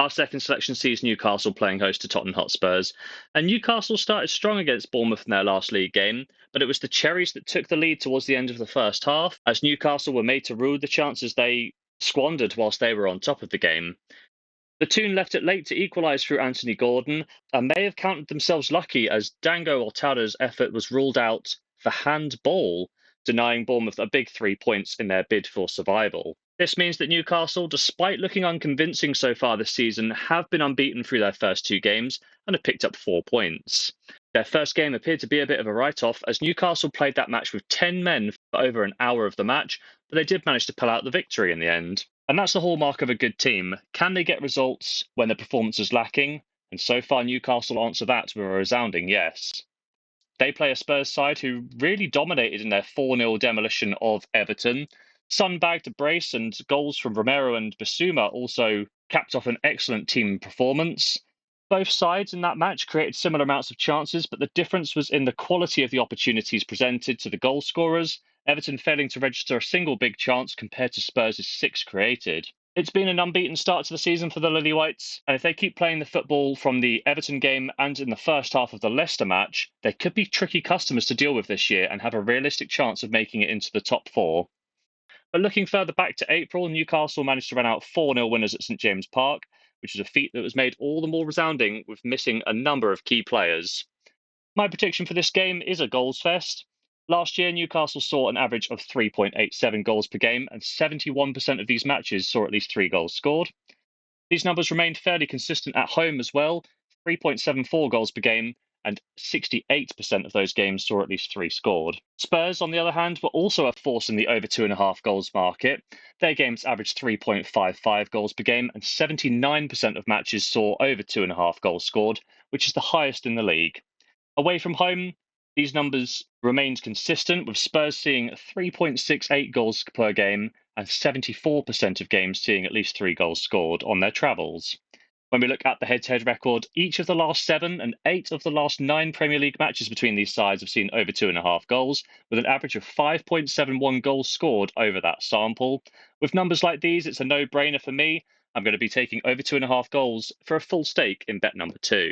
Our second selection sees Newcastle playing host to Tottenham Hotspurs, and Newcastle started strong against Bournemouth in their last league game, but it was the Cherries that took the lead towards the end of the first half, as Newcastle were made to rue the chances they squandered whilst they were on top of the game. The Toon left it late to equalise through Anthony Gordon, and may have counted themselves lucky as Dango Ortada's effort was ruled out for handball, denying Bournemouth a big 3 points in their bid for survival. This means that Newcastle, despite looking unconvincing so far this season, have been unbeaten through their first 2 games and have picked up 4 points. Their first game appeared to be a bit of a write-off, as Newcastle played that match with 10 men for over an hour of the match, but they did manage to pull out the victory in the end. And that's the hallmark of a good team. Can they get results when the performance is lacking? And so far, Newcastle answer that with a resounding yes. They play a Spurs side who really dominated in their 4-0 demolition of Everton. Sun bagged a brace, and goals from Romero and Basuma also capped off an excellent team performance. Both sides in that match created similar amounts of chances, but the difference was in the quality of the opportunities presented to the goal scorers, Everton failing to register a single big chance compared to Spurs' 6 created. It's been an unbeaten start to the season for the Lily Whites, and if they keep playing the football from the Everton game and in the first half of the Leicester match, they could be tricky customers to deal with this year and have a realistic chance of making it into the top 4. But looking further back to April, Newcastle managed to run out 4-0 winners at St James Park, which is a feat that was made all the more resounding with missing a number of key players. My prediction for this game is a goals fest. Last year, Newcastle saw an average of 3.87 goals per game, and 71% of these matches saw at least 3 goals scored. These numbers remained fairly consistent at home as well, 3.74 goals per game, and 68% of those games saw at least 3 scored. Spurs, on the other hand, were also a force in the over 2.5 goals market. Their games averaged 3.55 goals per game, and 79% of matches saw over 2.5 goals scored, which is the highest in the league. Away from home, these numbers remained consistent, with Spurs seeing 3.68 goals per game and 74% of games seeing at least 3 goals scored on their travels. When we look at the head-to-head record, each of the last 7 and 8 of the last 9 Premier League matches between these sides have seen over 2.5 goals, with an average of 5.71 goals scored over that sample. With numbers like these, it's a no-brainer for me. I'm going to be taking over 2.5 goals for a full stake in bet number 2.